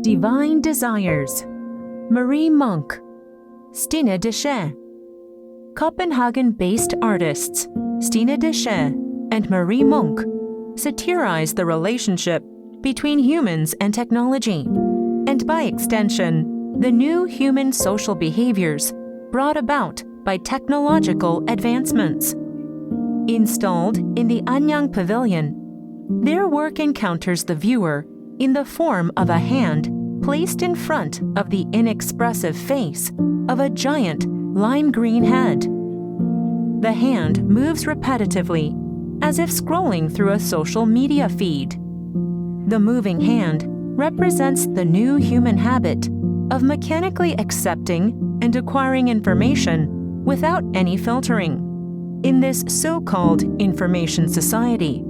Divine Desires, Marie MUNK, Stine DEJA. Copenhagen-based artists Stine DEJA and Marie MUNK satirize the relationship between humans and technology, and by extension, the new human social behaviors brought about by technological advancements. Installed in the Anyang pavilion, their work encounters the viewer in the form of a hand placed in front of the inexpressive face of a giant lime green head. The hand moves repetitively, as if scrolling through a social media feed. The moving hand represents the new human habit of mechanically accepting and acquiring information without any filtering. In this so-called information society,